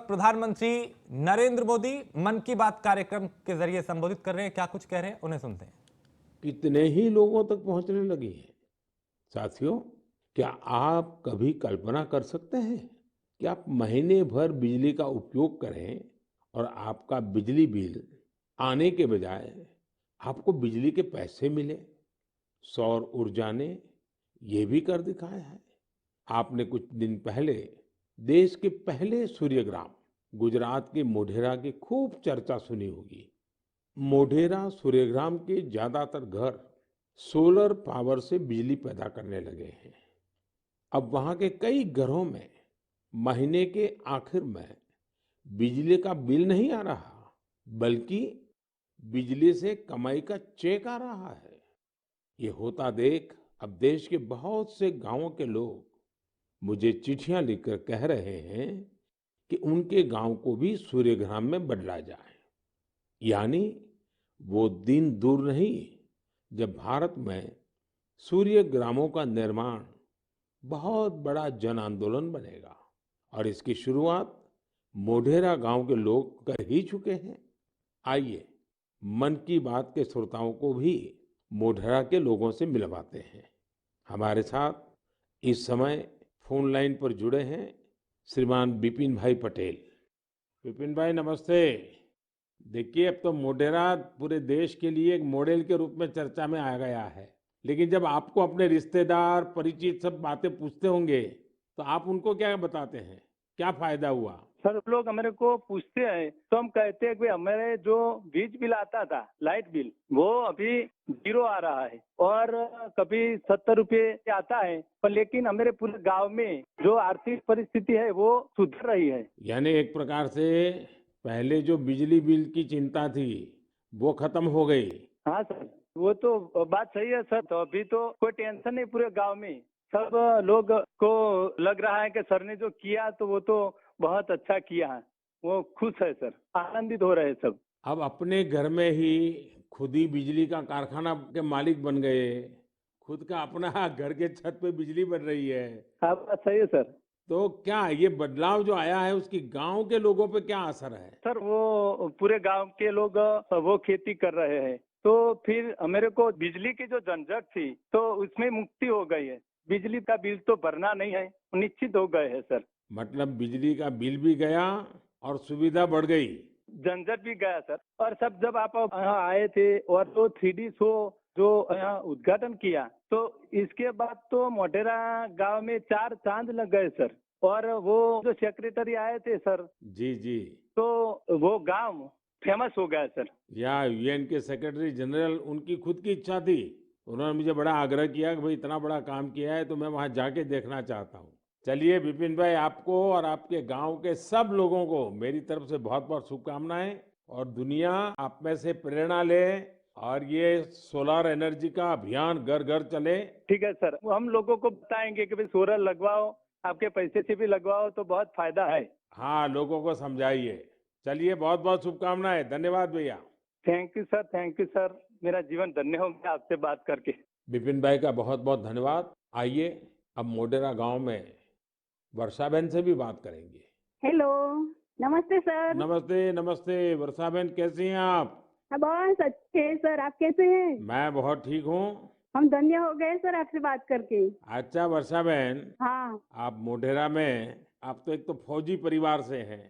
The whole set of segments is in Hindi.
वक्त प्रधानमंत्री नरेंद्र मोदी मन की बात कार्यक्रम के जरिए संबोधित कर रहे हैं। क्या कुछ कह रहे हैं, उन्हें सुनते हैं। कितने ही लोगों तक पहुंचने लगी है। साथियों, क्या आप कभी कल्पना कर सकते हैं कि आप महीने भर बिजली का उपयोग करें और आपका बिजली बिल आने के बजाय आपको बिजली के पैसे मिले। सौर ऊर्जा ने ये भी कर दिखाया है। आपने कुछ दिन पहले देश के पहले सूर्य ग्राम गुजरात के मोढेरा की खूब चर्चा सुनी होगी। मोढेरा सूर्यग्राम के ज्यादातर घर सोलर पावर से बिजली पैदा करने लगे हैं। अब वहां के कई घरों में महीने के आखिर में बिजली का बिल नहीं आ रहा, बल्कि बिजली से कमाई का चेक आ रहा है। ये होता देख अब देश के बहुत से गांवों के लोग मुझे चिट्ठियां लिखकर कह रहे हैं कि उनके गांव को भी सूर्यग्राम में बदला जाए। यानी वो दिन दूर नहीं जब भारत में सूर्य ग्रामों का निर्माण बहुत बड़ा जन आंदोलन बनेगा। और इसकी शुरुआत मोढेरा गांव के लोग कर ही चुके हैं। आइए मन की बात के श्रोताओं को भी मोढेरा के लोगों से मिलवाते हैं। हमारे साथ इस समय फोन लाइन पर जुड़े हैं श्रीमान बिपिन भाई पटेल। बिपिन भाई नमस्ते। देखिए, अब तो मोढेरा पूरे देश के लिए एक मॉडल के रूप में चर्चा में आ गया है। लेकिन जब आपको अपने रिश्तेदार परिचित सब बातें पूछते होंगे तो आप उनको क्या बताते हैं, क्या फायदा हुआ? सर, लोग हमारे को पूछते हैं तो हम कहते हैं कि हमारे जो बिजली बिल आता था, लाइट बिल, वो अभी 0 आ रहा है और कभी 70 रुपये आता है। पर लेकिन हमारे पूरे गांव में जो आर्थिक परिस्थिति है वो सुधर रही है। यानी एक प्रकार से पहले जो बिजली बिल की चिंता थी वो खत्म हो गई। हाँ सर, वो तो बात सही है सर। तो अभी तो कोई टेंशन नहीं पूरे गांव में। सब लोग को लग रहा है कि सर ने जो किया तो वो तो बहुत अच्छा किया है। वो खुश है सर, आनंदित हो रहे हैं सब। अब अपने घर में ही खुद ही बिजली का कारखाना के मालिक बन गए। खुद का अपना घर के छत पे बिजली बन रही है। हाँ, बात सही है सर। तो क्या ये बदलाव जो आया है उसकी गांव के लोगों पे क्या असर है? सर, वो पूरे गांव के लोग वो खेती कर रहे हैं तो फिर मेरे को बिजली की जो झंझट थी तो उसमें मुक्ति हो गई है। बिजली का बिल तो भरना नहीं है, निश्चित हो गए हैं सर। मतलब बिजली का बिल भी गया और सुविधा बढ़ गई। झंझट भी गया सर। और सब जब आप यहाँ आए थे और तो 3D शो जो यहाँ उद्घाटन किया तो इसके बाद तो मोढेरा गांव में 4 चांद लग गए सर। और वो जो सेक्रेटरी आए थे सर, जी जी। तो वो गांव फेमस हो गया सर। या यूएन के सेक्रेटरी जनरल, उनकी खुद की इच्छा थी। उन्होंने मुझे बड़ा आग्रह किया कि भाई इतना बड़ा काम किया है तो मैं वहां जाके देखना चाहता हूँ। चलिए बिपिन भाई, आपको और आपके गांव के सब लोगों को मेरी तरफ से बहुत बहुत शुभकामनाएं। और दुनिया आप में से प्रेरणा ले और ये सोलर एनर्जी का अभियान घर घर चले। ठीक है सर, वो हम लोगों को बताएंगे कि भाई सोलर लगवाओ, आपके पैसे से भी लगवाओ तो बहुत फायदा है। हाँ, लोगों को समझाइए। चलिए, बहुत बहुत शुभकामनाएं। धन्यवाद भैया। Thank you sir, thank you sir. मेरा जीवन धन्य हो गया आपसे बात करके। बिपिन भाई का बहुत बहुत धन्यवाद। आइए अब मोढेरा गांव में वर्षा बहन से भी बात करेंगे। हेलो, नमस्ते सर। नमस्ते नमस्ते। वर्षा बहन, कैसी हैं आप? हाँ, बहुत अच्छे हैं सर, आप कैसे हैं? मैं बहुत ठीक हूँ। हम धन्य हो गए सर आपसे बात करके। अच्छा वर्षा बहन, हाँ, आप मोढेरा में, आप तो एक तो फौजी परिवार से हैं।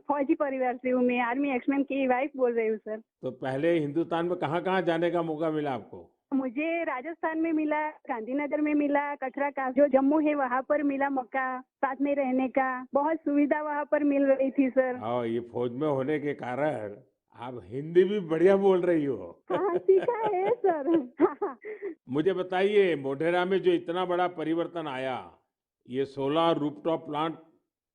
फौजी परिवार से हूँ मैं, आर्मी एक्समैन की वाइफ बोल रही हूँ सर। तो पहले हिंदुस्तान में कहाँ कहाँ जाने का मौका मिला आपको? मुझे राजस्थान में मिला, गांधीनगर में मिला, कटरा का जो जम्मू है वहाँ पर मिला मौका साथ में रहने का। बहुत सुविधा वहाँ पर मिल रही थी सर। और ये फौज में होने के कारण आप हिंदी भी बढ़िया बोल रही हो। हाँ, सीखा है सर। मुझे बताइए, मोढेरा में जो इतना बड़ा परिवर्तन आया, ये सोलर रूफटॉप प्लांट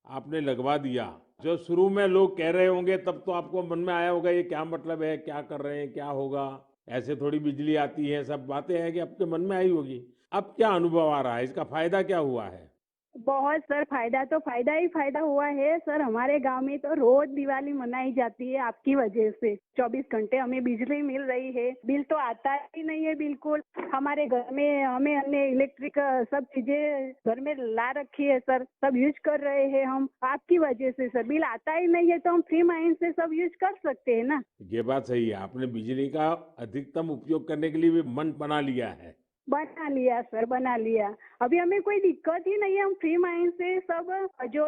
आपने लगवा दिया। जो शुरू में लोग कह रहे होंगे तब तो आपको मन में आया होगा ये क्या मतलब है, क्या कर रहे हैं, क्या होगा, ऐसे थोड़ी बिजली आती है, सब बातें हैं कि आपके मन में आई होगी। अब क्या अनुभव आ रहा है, इसका फायदा क्या हुआ है? बहुत सर, फायदा तो फायदा ही फायदा हुआ है सर। हमारे गांव में तो रोज दिवाली मनाई जाती है आपकी वजह से। 24 घंटे हमें बिजली मिल रही है, बिल तो आता ही नहीं है बिल्कुल। हमारे घर में हमने इलेक्ट्रिक सब चीजें घर में ला रखी है सर, सब यूज कर रहे हैं हम आपकी वजह से सर। बिल आता ही नहीं है तो हम फ्री माइंड से सब यूज कर सकते हैं ना। ये बात सही है, आपने बिजली का अधिकतम उपयोग करने के लिए भी मन बना लिया है। बना लिया सर, बना लिया। अभी हमें कोई दिक्कत ही नहीं है, हम फ्री माइंड से सब जो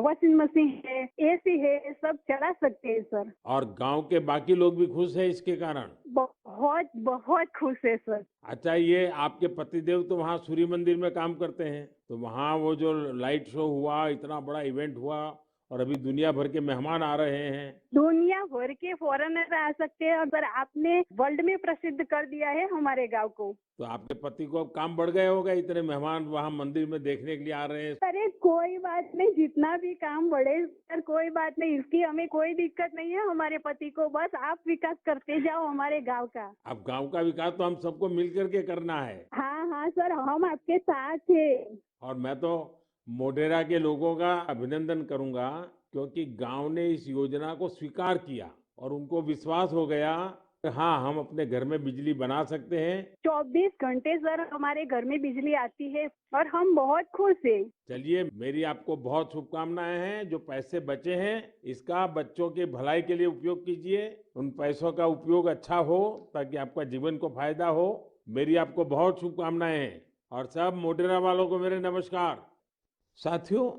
वॉशिंग मशीन है, एसी है, सब चला सकते हैं सर। और गांव के बाकी लोग भी खुश हैं इसके कारण। बहुत बहुत खुश है सर। अच्छा, ये आपके पतिदेव तो वहाँ सूर्य मंदिर में काम करते हैं, तो वहाँ वो जो लाइट शो हुआ, इतना बड़ा इवेंट हुआ, और अभी दुनिया भर के मेहमान आ रहे हैं। दुनिया भर के फॉरेनर आ सकते हैं और सर आपने वर्ल्ड में प्रसिद्ध कर दिया है हमारे गांव को। तो आपके पति को अब काम बढ़ गया होगा, इतने मेहमान वहाँ मंदिर में देखने के लिए आ रहे हैं। अरे कोई बात नहीं, जितना भी काम बढ़े सर, कोई बात नहीं, इसकी हमें कोई दिक्कत नहीं है हमारे पति को। बस आप विकास करते जाओ हमारे गांव का। अब गांव का विकास तो हम सबको मिल करके करना है। हाँ हाँ सर, हम आपके साथ हैं। और मैं तो मोढेरा के लोगों का अभिनंदन करूंगा, क्योंकि गांव ने इस योजना को स्वीकार किया और उनको विश्वास हो गया कि हाँ, हम अपने घर में बिजली बना सकते हैं। 24 घंटे सर हमारे घर में बिजली आती है और हम बहुत खुश हैं। चलिए, मेरी आपको बहुत शुभकामनाएं हैं। जो पैसे बचे हैं, इसका बच्चों के भलाई के लिए उपयोग कीजिए। उन पैसों का उपयोग अच्छा हो ताकि आपका जीवन को फायदा हो। मेरी आपको बहुत शुभकामनाएं हैं। और सब मोढेरा वालों को मेरे नमस्कार। साथियों,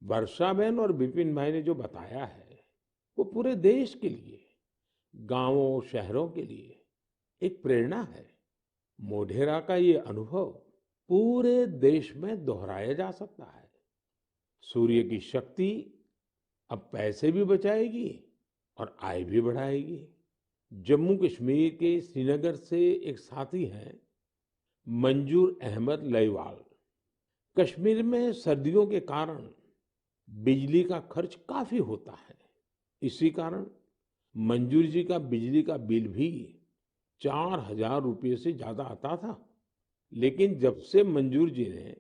वर्षाबेन और विपिन भाई ने जो बताया है, वो पूरे देश के लिए, गांवों शहरों के लिए एक प्रेरणा है। मोढेरा का ये अनुभव पूरे देश में दोहराया जा सकता है। सूर्य की शक्ति अब पैसे भी बचाएगी और आय भी बढ़ाएगी। जम्मू कश्मीर के श्रीनगर से एक साथी हैं, मंजूर अहमद लईवाल। कश्मीर में सर्दियों के कारण बिजली का खर्च काफी होता है। इसी कारण मंजूर जी का बिजली का बिल भी 4,000 रुपये से ज्यादा आता था। लेकिन जब से मंजूर जी ने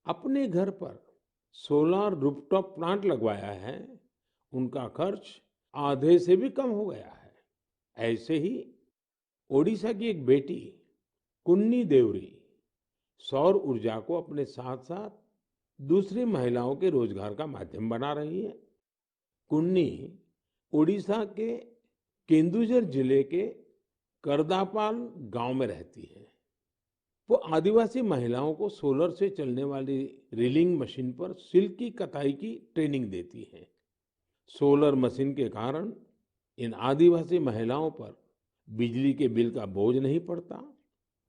अपने घर पर सोलर रूफटॉप प्लांट लगवाया है, उनका खर्च आधे से भी कम हो गया है। ऐसे ही ओडिशा की एक बेटी कुन्नी देवरी सौर ऊर्जा को अपने साथ साथ दूसरी महिलाओं के रोजगार का माध्यम बना रही है। कुन्नी ओडिशा के केंदुझर जिले के करदापाल गांव में रहती है। वो आदिवासी महिलाओं को सोलर से चलने वाली रीलिंग मशीन पर सिल्क की कताई की ट्रेनिंग देती है। सोलर मशीन के कारण इन आदिवासी महिलाओं पर बिजली के बिल का बोझ नहीं पड़ता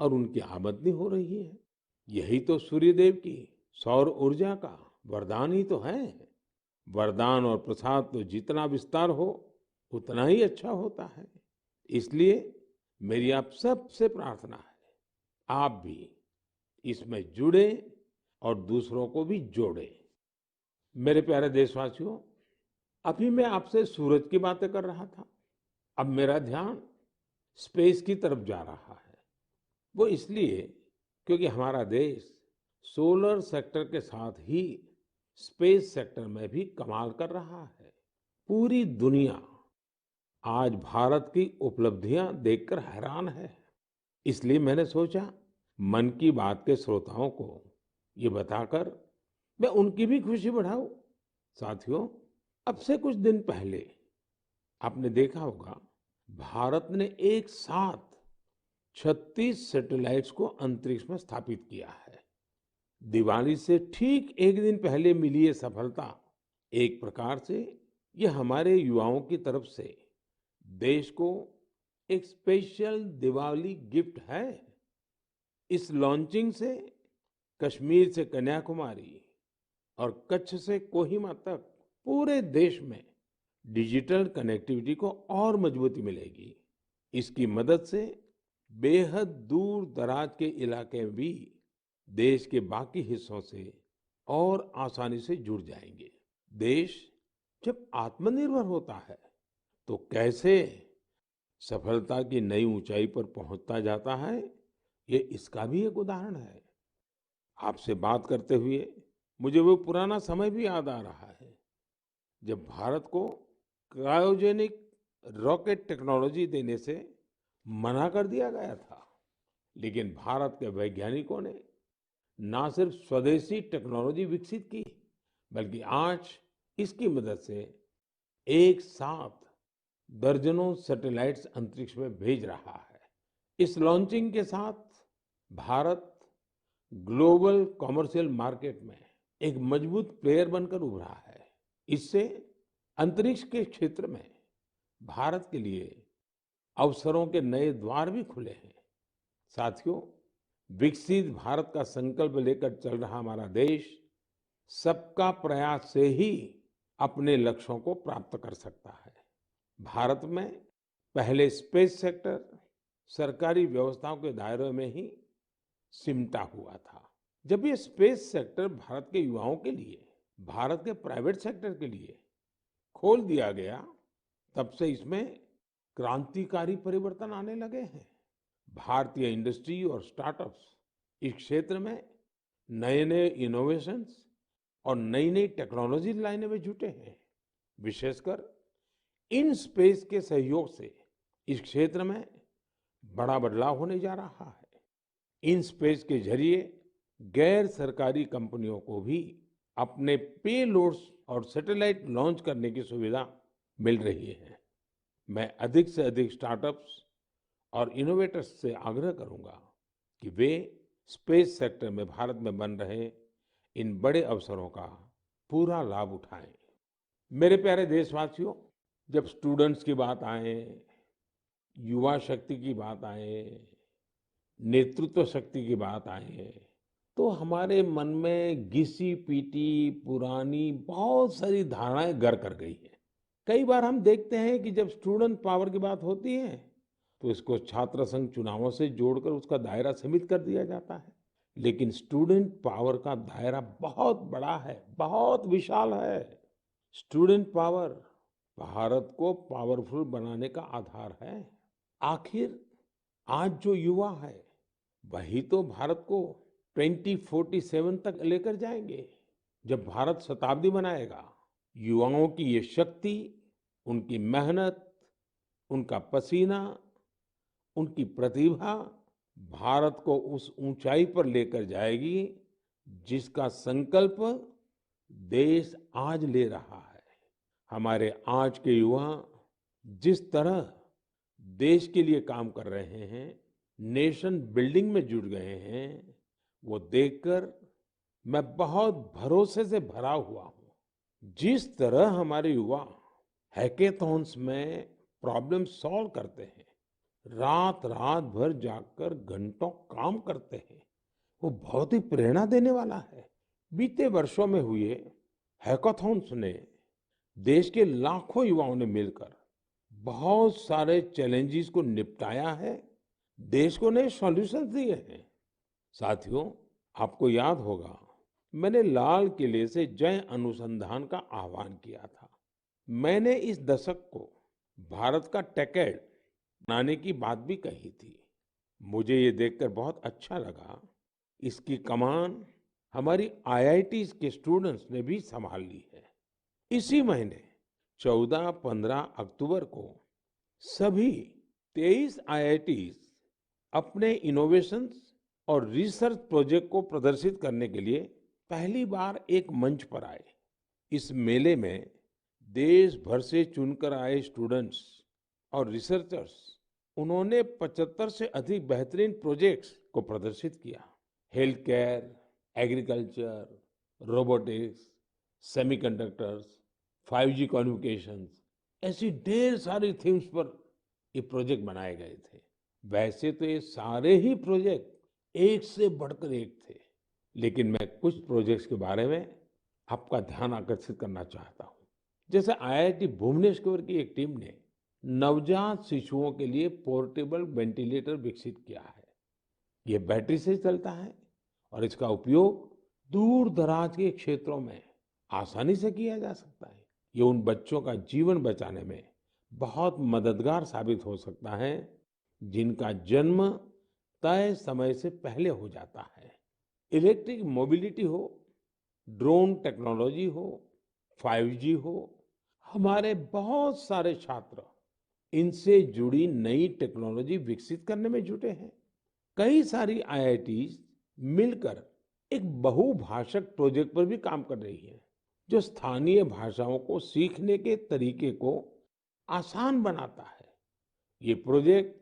और उनकी आमदनी हो रही है। यही तो सूर्यदेव की सौर ऊर्जा का वरदान ही तो है। वरदान और प्रसाद तो जितना विस्तार हो उतना ही अच्छा होता है। इसलिए मेरी आप सबसे प्रार्थना है, आप भी इसमें जुड़े और दूसरों को भी जोड़े। मेरे प्यारे देशवासियों, अभी मैं आपसे सूरज की बातें कर रहा था। अब मेरा ध्यान स्पेस की तरफ जा रहा है। वो इसलिए क्योंकि हमारा देश सोलर सेक्टर के साथ ही स्पेस सेक्टर में भी कमाल कर रहा है। पूरी दुनिया आज भारत की उपलब्धियां देखकर हैरान है। इसलिए मैंने सोचा मन की बात के श्रोताओं को ये बताकर मैं उनकी भी खुशी बढ़ाऊं। साथियों, अब से कुछ दिन पहले आपने देखा होगा, भारत ने एक साथ 36 सैटेलाइट्स को अंतरिक्ष में स्थापित किया है। दिवाली से ठीक एक दिन पहले मिली ये सफलता एक प्रकार से ये हमारे युवाओं की तरफ से देश को एक स्पेशल दिवाली गिफ्ट है। इस लॉन्चिंग से कश्मीर से कन्याकुमारी और कच्छ से कोहिमा तक पूरे देश में डिजिटल कनेक्टिविटी को और मजबूती मिलेगी। इसकी मदद से बेहद दूर दराज के इलाके भी देश के बाकी हिस्सों से और आसानी से जुड़ जाएंगे। देश जब आत्मनिर्भर होता है तो कैसे सफलता की नई ऊंचाई पर पहुंचता जाता है, ये इसका भी एक उदाहरण है। आपसे बात करते हुए मुझे वो पुराना समय भी याद आ रहा है जब भारत को क्रायोजेनिक रॉकेट टेक्नोलॉजी देने से मना कर दिया गया था। लेकिन भारत के वैज्ञानिकों ने ना सिर्फ स्वदेशी टेक्नोलॉजी विकसित की, बल्कि आज इसकी मदद से एक साथ दर्जनों सैटेलाइट्स अंतरिक्ष में भेज रहा है। इस लॉन्चिंग के साथ भारत ग्लोबल कॉमर्शियल मार्केट में एक मजबूत प्लेयर बनकर उभरा है। इससे अंतरिक्ष के क्षेत्र में भारत के लिए अवसरों के नए द्वार भी खुले हैं। साथियों, विकसित भारत का संकल्प लेकर चल रहा हमारा देश सबका प्रयास से ही अपने लक्ष्यों को प्राप्त कर सकता है। भारत में पहले स्पेस सेक्टर सरकारी व्यवस्थाओं के दायरे में ही सिमटा हुआ था। जब ये स्पेस सेक्टर भारत के युवाओं के लिए, भारत के प्राइवेट सेक्टर के लिए खोल दिया गया, तब से इसमें क्रांतिकारी परिवर्तन आने लगे हैं। भारतीय इंडस्ट्री और स्टार्टअप्स इस क्षेत्र में नए नए इनोवेशंस और नई नई टेक्नोलॉजी लाने में जुटे हैं। विशेषकर इन स्पेस के सहयोग से इस क्षेत्र में बड़ा बदलाव होने जा रहा है। इन स्पेस के जरिए गैर सरकारी कंपनियों को भी अपने पेलोड्स और सैटेलाइट लॉन्च करने की सुविधा मिल रही है। मैं अधिक से अधिक स्टार्टअप्स और इनोवेटर्स से आग्रह करूंगा कि वे स्पेस सेक्टर में भारत में बन रहे इन बड़े अवसरों का पूरा लाभ उठाएं। मेरे प्यारे देशवासियों, जब स्टूडेंट्स की बात आए, युवा शक्ति की बात आए, नेतृत्व शक्ति की बात आए, तो हमारे मन में घिसी पीटी पुरानी बहुत सारी धारणाएं घर कर गई है। कई बार हम देखते हैं कि जब स्टूडेंट पावर की बात होती है तो इसको छात्र संघ चुनावों से जोड़कर उसका दायरा सीमित कर दिया जाता है। लेकिन स्टूडेंट पावर का दायरा बहुत बड़ा है, बहुत विशाल है। स्टूडेंट पावर भारत को पावरफुल बनाने का आधार है। आखिर आज जो युवा है वही तो भारत को 2047 तक लेकर जाएंगे। जब भारत शताब्दी मनाएगा, युवाओं की ये शक्ति, उनकी मेहनत, उनका पसीना, उनकी प्रतिभा भारत को उस ऊंचाई पर लेकर जाएगी जिसका संकल्प देश आज ले रहा है। हमारे आज के युवा जिस तरह देश के लिए काम कर रहे हैं, नेशन बिल्डिंग में जुट गए हैं, वो देखकर मैं बहुत भरोसे से भरा हुआ हूँ। जिस तरह हमारे युवा हैकेथॉन्स में प्रॉब्लम सॉल्व करते हैं, रात रात भर जागकर घंटों काम करते हैं, वो बहुत ही प्रेरणा देने वाला है। बीते वर्षों में हुए हैकाथॉन्स ने देश के लाखों युवाओं ने मिलकर बहुत सारे चैलेंजेस को निपटाया है, देश को नए सॉल्यूशंस दिए हैं। साथियों, आपको याद होगा मैंने लाल किले से जय अनुसंधान का आह्वान किया था। मैंने इस दशक को भारत का टेकेड बनाने की बात भी कही थी। मुझे ये देखकर बहुत अच्छा लगा, इसकी कमान हमारी आईआईटीज के स्टूडेंट्स ने भी संभाल ली है। इसी महीने 14-15 अक्टूबर को सभी 23 आईआईटीज अपने इनोवेशंस और रिसर्च प्रोजेक्ट को प्रदर्शित करने के लिए पहली बार एक मंच पर आए। इस मेले में देश भर से चुनकर आए स्टूडेंट्स और रिसर्चर्स, उन्होंने 75 से अधिक बेहतरीन प्रोजेक्ट्स को प्रदर्शित किया। Health care, agriculture, robotics, semiconductors, 5G communications, ऐसी ढेर सारी थीम्स पर ये प्रोजेक्ट बनाए गए थे। वैसे तो ये सारे ही प्रोजेक्ट एक से बढ़कर एक थे, लेकिन मैं कुछ प्रोजेक्ट्स के बारे में आपका ध्यान आकर्षित करना चाहता हूँ। जैसे आईआईटी भुवनेश्वर की एक टीम ने नवजात शिशुओं के लिए पोर्टेबल वेंटिलेटर विकसित किया है। ये बैटरी से चलता है और इसका उपयोग दूर दराज के क्षेत्रों में आसानी से किया जा सकता है। ये उन बच्चों का जीवन बचाने में बहुत मददगार साबित हो सकता है जिनका जन्म तय समय से पहले हो जाता है। इलेक्ट्रिक मोबिलिटी हो ड्रोन टेक्नोलॉजी हो, 5G हो, हमारे बहुत सारे छात्र इनसे जुड़ी नई टेक्नोलॉजी विकसित करने में जुटे हैं। कई सारी आईआईटीज मिलकर एक बहुभाषक प्रोजेक्ट पर भी काम कर रही है, जो स्थानीय भाषाओं को सीखने के तरीके को आसान बनाता है। ये प्रोजेक्ट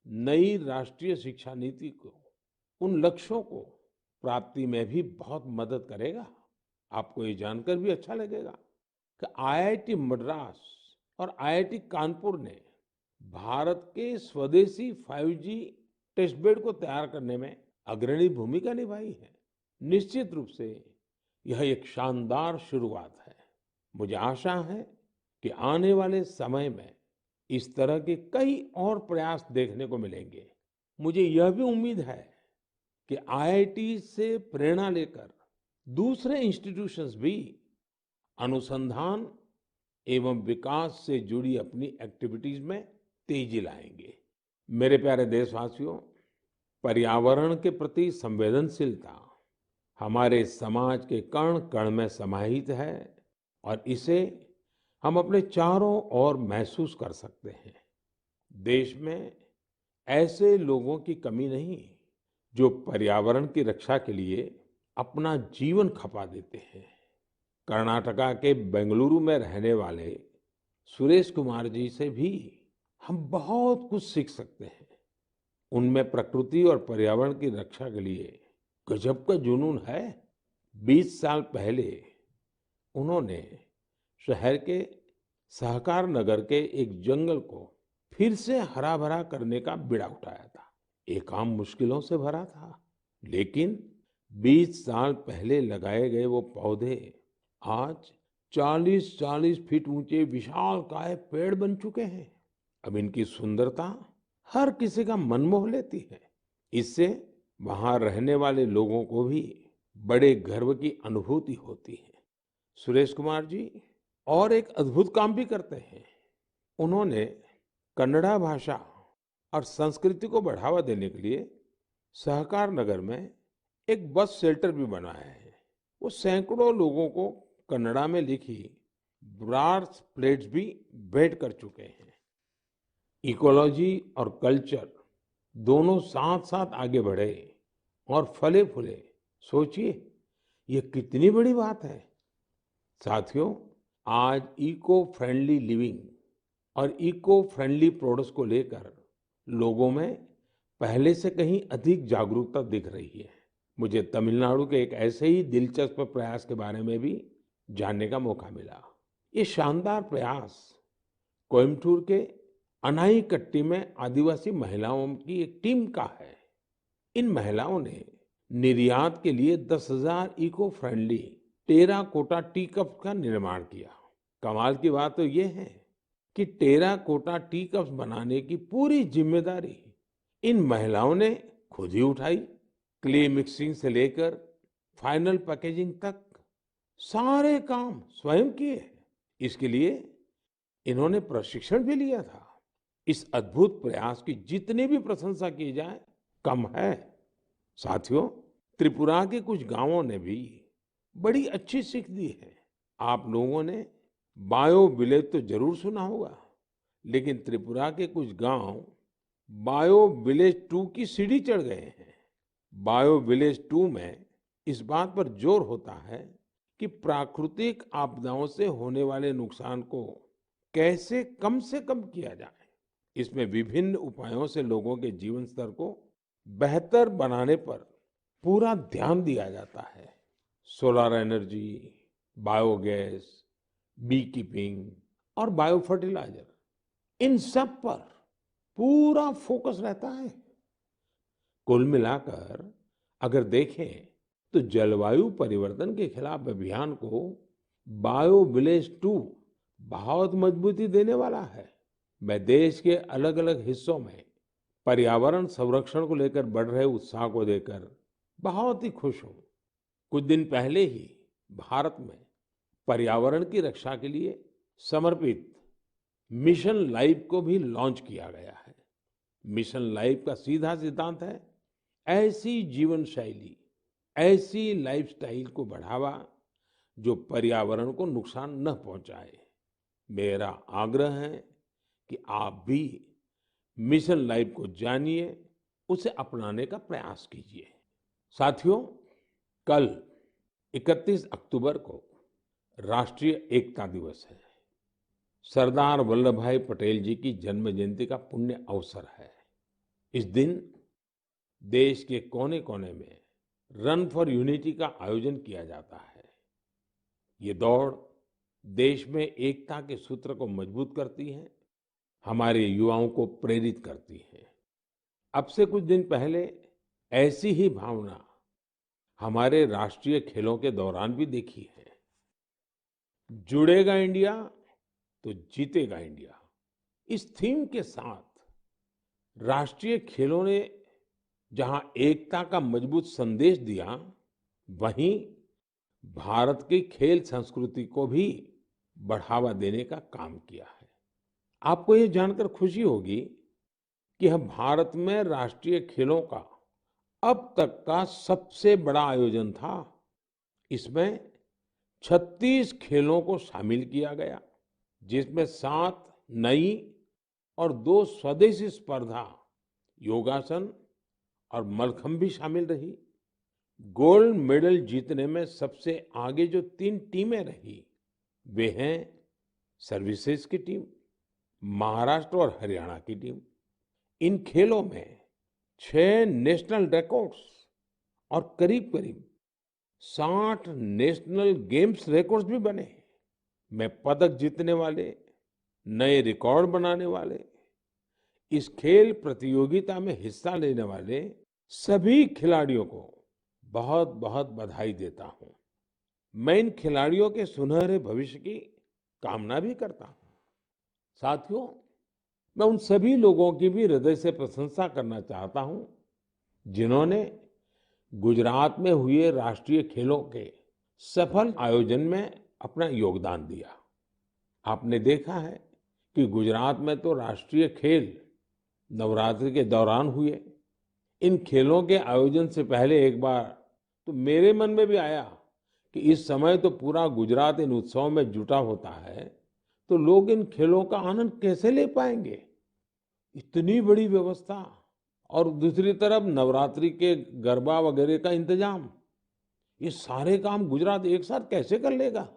नई राष्ट्रीय शिक्षा नीति को, उन लक्ष्यों को प्राप्ति में भी बहुत मदद करेगा। आपको ये जानकर भी अच्छा लगेगा कि आईआईटी मद्रास और आईआईटी कानपुर ने भारत के स्वदेशी 5G टेस्ट बेड को तैयार करने में अग्रणी भूमिका निभाई है। निश्चित रूप से यह एक शानदार शुरुआत है। मुझे आशा है कि आने वाले समय में इस तरह के कई और प्रयास देखने को मिलेंगे। मुझे यह भी उम्मीद है कि आईआईटी से प्रेरणा लेकर दूसरे इंस्टीट्यूशंस भी अनुसंधान एवं विकास से जुड़ी अपनी एक्टिविटीज में तेजी लाएंगे। मेरे प्यारे देशवासियों, पर्यावरण के प्रति संवेदनशीलता हमारे समाज के कण कण में समाहित है और इसे हम अपने चारों ओर महसूस कर सकते हैं। देश में ऐसे लोगों की कमी नहीं जो पर्यावरण की रक्षा के लिए अपना जीवन खपा देते हैं। कर्नाटका के बेंगलुरु में रहने वाले सुरेश कुमार जी से भी हम बहुत कुछ सीख सकते हैं। उनमें प्रकृति और पर्यावरण की रक्षा के लिए गजब का जुनून है। 20 साल पहले उन्होंने शहर के सहकार नगर के एक जंगल को फिर से हरा भरा करने का बीड़ा उठाया था। ये काम मुश्किलों से भरा था, लेकिन 20 साल पहले लगाए गए वो पौधे आज 40-40 फीट ऊंचे विशालकाय पेड़ बन चुके हैं। अब इनकी सुंदरता हर किसी का मन मोह लेती है। इससे वहां रहने वाले लोगों को भी बड़े गर्व की अनुभूति होती है। सुरेश कुमार जी और एक अद्भुत काम भी करते हैं। उन्होंने कन्नड़ा भाषा और संस्कृति को बढ़ावा देने के लिए सहकार नगर में एक बस शेल्टर भी बनाया है। वो सैकड़ों लोगों को कन्नड़ा में लिखी ब्रास प्लेट्स भी भेंट कर चुके हैं। इकोलॉजी और कल्चर दोनों साथ साथ आगे बढ़े और फले फूले। सोचिए, ये कितनी बड़ी बात है। साथियों, आज इको फ्रेंडली लिविंग और इको फ्रेंडली प्रोडक्ट्स को लेकर लोगों में पहले से कहीं अधिक जागरूकता दिख रही है। मुझे तमिलनाडु के एक ऐसे ही दिलचस्प प्रयास के बारे में भी जानने का मौका मिला। ये शानदार प्रयास कोयम्बटूर के अनाईकट्टी में आदिवासी महिलाओं की एक टीम का है। इन महिलाओं ने निर्यात के लिए 10,000 eco friendly terracotta tea cup का निर्माण किया। कमाल की बात तो ये है कि टेराकोटा टी कप्स बनाने की पूरी जिम्मेदारी इन महिलाओं ने खुद ही उठाई। क्ले मिक्सिंग से लेकर फाइनल पैकेजिंग तक सारे काम स्वयं किए। इसके लिए इन्होंने प्रशिक्षण भी लिया था। इस अद्भुत प्रयास की जितनी भी प्रशंसा की जाए कम है। साथियों, त्रिपुरा के कुछ गांवों ने भी बड़ी अच्छी सीख दी है। आप लोगों ने बायो विलेज तो जरूर सुना होगा, लेकिन त्रिपुरा के कुछ गांव बायो विलेज 2 की सीढ़ी चढ़ गए हैं। बायो विलेज 2 में इस बात पर जोर होता है कि प्राकृतिक आपदाओं से होने वाले नुकसान को कैसे कम से कम किया जाए। इसमें विभिन्न उपायों से लोगों के जीवन स्तर को बेहतर बनाने पर पूरा ध्यान दिया जाता है। Solar energy, biogas, bee keeping और बायो फर्टिलाइजर, इन सब पर पूरा फोकस रहता है। कुल मिलाकर अगर देखें तो जलवायु परिवर्तन के खिलाफ अभियान को बायो विलेज 2 बहुत मजबूती देने वाला है। मैं देश के अलग अलग हिस्सों में पर्यावरण संरक्षण को लेकर बढ़ रहे उत्साह को देखकर बहुत ही खुश हूं। कुछ दिन पहले ही भारत में पर्यावरण की रक्षा के लिए समर्पित मिशन लाइफ को भी लॉन्च किया गया है। मिशन लाइफ का सीधा सिद्धांत है ऐसी जीवन शैली, ऐसी लाइफस्टाइल को बढ़ावा जो पर्यावरण को नुकसान न पहुंचाए। मेरा आग्रह है कि आप भी मिशन लाइफ को जानिए, उसे अपनाने का प्रयास कीजिए। साथियों, कल 31 अक्टूबर को राष्ट्रीय एकता दिवस है। सरदार वल्लभ भाई पटेल जी की जन्म जयंती का पुण्य अवसर है। इस दिन देश के कोने कोने में रन फॉर यूनिटी का आयोजन किया जाता है। ये दौड़ देश में एकता के सूत्र को मजबूत करती है, हमारे युवाओं को प्रेरित करती है। अब से कुछ दिन पहले ऐसी ही भावना हमारे राष्ट्रीय खेलों के दौरान भी देखी है। जुड़ेगा इंडिया तो जीतेगा इंडिया, इस थीम के साथ राष्ट्रीय खेलों ने जहां एकता का मजबूत संदेश दिया, वहीं भारत की खेल संस्कृति को भी बढ़ावा देने का काम किया है। आपको ये जानकर खुशी होगी कि यह भारत में राष्ट्रीय खेलों का अब तक का सबसे बड़ा आयोजन था। इसमें 36 खेलों को शामिल किया गया, जिसमें 7 नई और 2 स्वदेशी स्पर्धा योगासन और मलखंब भी शामिल रही। गोल्ड मेडल जीतने में सबसे आगे जो 3 टीमें रही, वे हैं सर्विसेज की टीम, महाराष्ट्र और हरियाणा की टीम। इन खेलों में 6 नेशनल रिकॉर्ड्स और करीब करीब 60 नेशनल गेम्स रिकॉर्ड्स भी बने। मैं पदक जीतने वाले, नए रिकॉर्ड बनाने वाले, इस खेल प्रतियोगिता में हिस्सा लेने वाले सभी खिलाड़ियों को बहुत बहुत बधाई देता हूं। मैं इन खिलाड़ियों के सुनहरे भविष्य की कामना भी करता हूं। साथियों, मैं उन सभी लोगों की भी हृदय से प्रशंसा करना चाहता हूं जिन्होंने गुजरात में हुए राष्ट्रीय खेलों के सफल आयोजन में अपना योगदान दिया। आपने देखा है कि गुजरात में तो राष्ट्रीय खेल नवरात्रि के दौरान हुए। इन खेलों के आयोजन से पहले एक बार तो मेरे मन में भी आया कि इस समय तो पूरा गुजरात इन उत्सवों में जुटा होता है, तो लोग इन खेलों का आनंद कैसे ले पाएंगे। इतनी बड़ी व्यवस्था और दूसरी तरफ नवरात्रि के गरबा वगैरह का इंतजाम, ये सारे काम गुजरात एक साथ कैसे कर लेगा।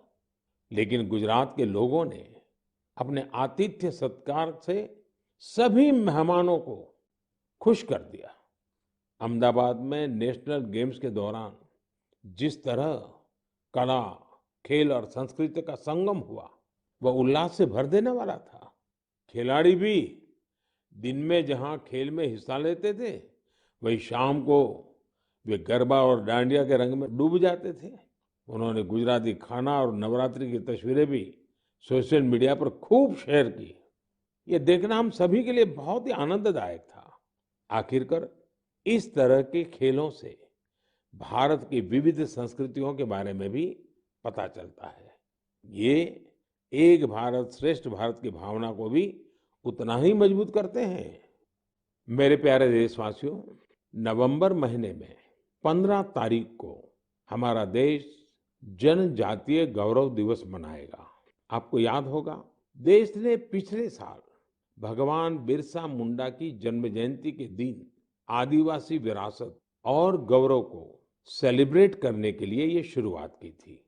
लेकिन गुजरात के लोगों ने अपने आतिथ्य सत्कार से सभी मेहमानों को खुश कर दिया। अहमदाबाद में नेशनल गेम्स के दौरान जिस तरह कला, खेल और संस्कृति का संगम हुआ, वह उल्लास से भर देने वाला था। खिलाड़ी भी दिन में जहां खेल में हिस्सा लेते थे, वही शाम को वे गरबा और डांडिया के रंग में डूब जाते थे। उन्होंने गुजराती खाना और नवरात्रि की तस्वीरें भी सोशल मीडिया पर खूब शेयर की। ये देखना हम सभी के लिए बहुत ही आनंददायक था। आखिरकार इस तरह के खेलों से भारत की विविध संस्कृतियों के बारे में भी पता चलता है। ये एक भारत श्रेष्ठ भारत की भावना को भी उतना ही मजबूत करते हैं। मेरे प्यारे देशवासियों, नवंबर महीने में 15 तारीख को हमारा देश जनजातीय गौरव दिवस मनाएगा। आपको याद होगा, देश ने पिछले साल भगवान बिरसा मुंडा की जन्म जयंती के दिन आदिवासी विरासत और गौरव को सेलिब्रेट करने के लिए ये शुरुआत की थी।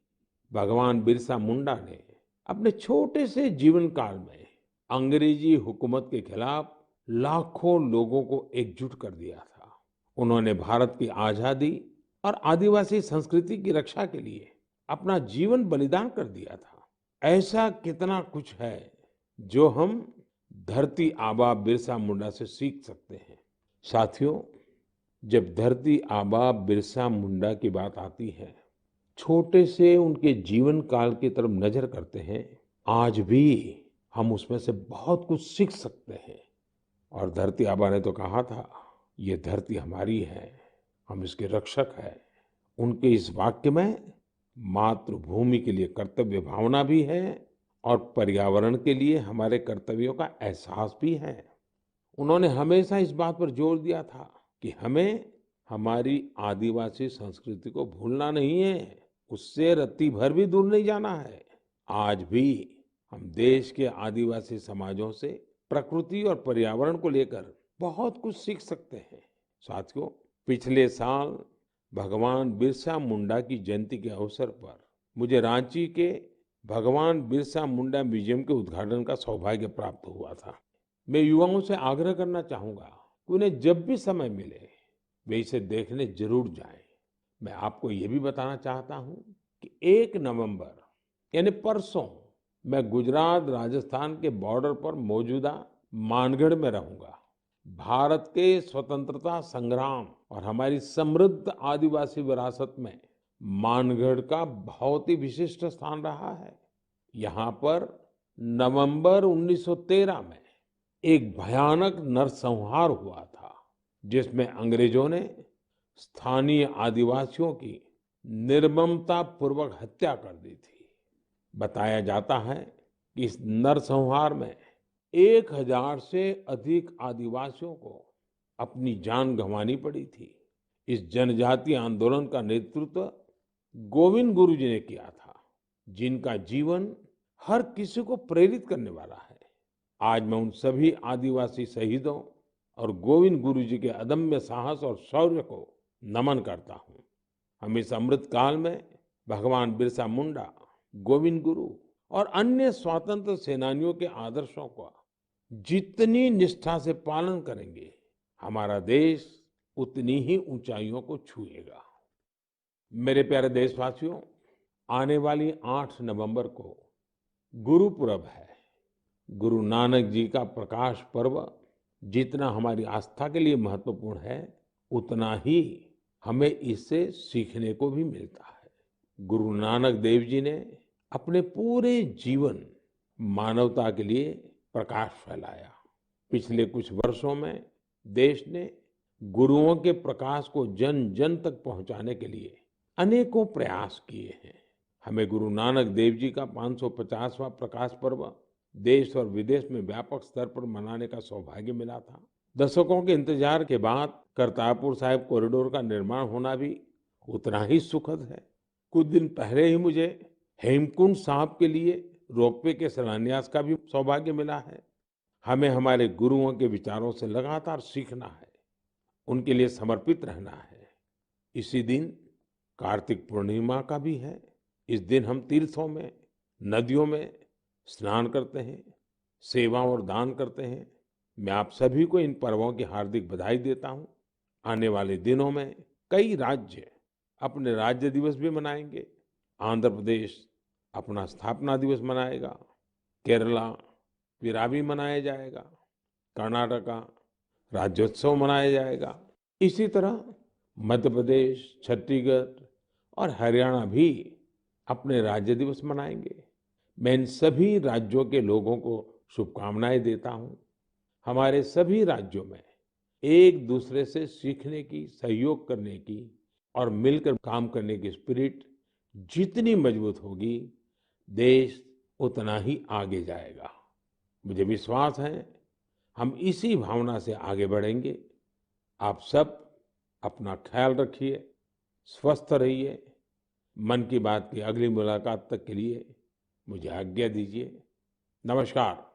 भगवान बिरसा मुंडा ने अपने छोटे से जीवन काल में अंग्रेजी हुकूमत के खिलाफ लाखों लोगों को एकजुट कर दिया था। उन्होंने भारत की आजादी और आदिवासी संस्कृति की रक्षा के लिए अपना जीवन बलिदान कर दिया था। ऐसा कितना कुछ है जो हम धरती आबा बिरसा मुंडा से सीख सकते हैं। साथियों, जब धरती आबा बिरसा मुंडा की बात आती है, छोटे से उनके जीवन काल की तरफ नजर करते हैं, आज भी हम उसमें से बहुत कुछ सीख सकते हैं। और धरती आबा ने तो कहा था, ये धरती हमारी है, हम इसके रक्षक हैं। उनके इस वाक्य में मातृभूमि के लिए कर्तव्य भावना भी है और पर्यावरण के लिए हमारे कर्तव्यों का एहसास भी है। उन्होंने हमेशा इस बात पर जोर दिया था कि हमें हमारी आदिवासी संस्कृति को भूलना नहीं है, उससे रत्ती भर भी दूर नहीं जाना है। आज भी हम देश के आदिवासी समाजों से प्रकृति और पर्यावरण को लेकर बहुत कुछ सीख सकते हैं। साथियों, पिछले साल भगवान बिरसा मुंडा की जयंती के अवसर पर मुझे रांची के भगवान बिरसा मुंडा म्यूजियम के उद्घाटन का सौभाग्य प्राप्त हुआ था। मैं युवाओं से आग्रह करना चाहूंगा कि उन्हें जब भी समय मिले वे इसे देखने जरूर जाएं। मैं आपको ये भी बताना चाहता हूं कि 1 नवंबर यानी परसों मैं गुजरात राजस्थान के बॉर्डर पर मौजूदा मानगढ़ में रहूंगा। भारत के स्वतंत्रता संग्राम और हमारी समृद्ध आदिवासी विरासत में मानगढ़ का बहुत ही विशिष्ट स्थान रहा है। यहाँ पर नवंबर 1913 में एक भयानक नरसंहार हुआ था, जिसमें अंग्रेजों ने स्थानीय आदिवासियों की निर्ममता पूर्वक हत्या कर दी थी। बताया जाता है कि इस नरसंहार में 1000 से अधिक आदिवासियों को अपनी जान गंवानी पड़ी थी। इस जनजातीय आंदोलन का नेतृत्व गोविंद गुरु जी ने किया था, जिनका जीवन हर किसी को प्रेरित करने वाला है। आज मैं उन सभी आदिवासी शहीदों और गोविंद गुरु जी के अदम्य साहस और शौर्य को नमन करता हूँ। हम इस अमृत काल में भगवान बिरसा मुंडा, गोविंद गुरु और अन्य स्वतंत्र सेनानियों के आदर्शों का जितनी निष्ठा से पालन करेंगे, हमारा देश उतनी ही ऊंचाइयों को छुएगा। मेरे प्यारे देशवासियों, आने वाली 8 नवंबर को गुरुपुरब है। गुरु नानक जी का प्रकाश पर्व जितना हमारी आस्था के लिए महत्वपूर्ण है, उतना ही हमें इससे सीखने को भी मिलता है। गुरु नानक देव जी ने अपने पूरे जीवन मानवता के लिए प्रकाश फैलाया। पिछले कुछ वर्षों में देश ने गुरुओं के प्रकाश को जन जन तक पहुंचाने के लिए अनेकों प्रयास किए हैं। हमें गुरु नानक देव जी का 550वां प्रकाश पर्व देश और विदेश में व्यापक स्तर पर मनाने का सौभाग्य मिला था। दशकों के इंतजार के बाद करतारपुर साहिब कॉरिडोर का निर्माण होना भी उतना ही सुखद है। कुछ दिन पहले ही मुझे हेमकुंड साहिब के लिए रोपवे के शिलान्यास का भी सौभाग्य मिला है। हमें हमारे गुरुओं के विचारों से लगातार सीखना है, उनके लिए समर्पित रहना है। इसी दिन कार्तिक पूर्णिमा का भी है। इस दिन हम तीर्थों में, नदियों में स्नान करते हैं, सेवा और दान करते हैं। मैं आप सभी को इन पर्वों की हार्दिक बधाई देता हूं। आने वाले दिनों में कई राज्य अपने राज्य दिवस भी मनाएंगे। आंध्र प्रदेश अपना स्थापना दिवस मनाएगा, केरला पिरावी मनाया जाएगा, कर्नाटका राज्योत्सव मनाया जाएगा। इसी तरह मध्य प्रदेश, छत्तीसगढ़ और हरियाणा भी अपने राज्य दिवस मनाएंगे। मैं इन सभी राज्यों के लोगों को शुभकामनाएं देता हूं। हमारे सभी राज्यों में एक दूसरे से सीखने की, सहयोग करने की और मिलकर काम करने की स्पिरिट जितनी मजबूत होगी, देश उतना ही आगे जाएगा। मुझे विश्वास है हम इसी भावना से आगे बढ़ेंगे। आप सब अपना ख्याल रखिए, स्वस्थ रहिए। मन की बात की अगली मुलाकात तक के लिए मुझे आज्ञा दीजिए। नमस्कार।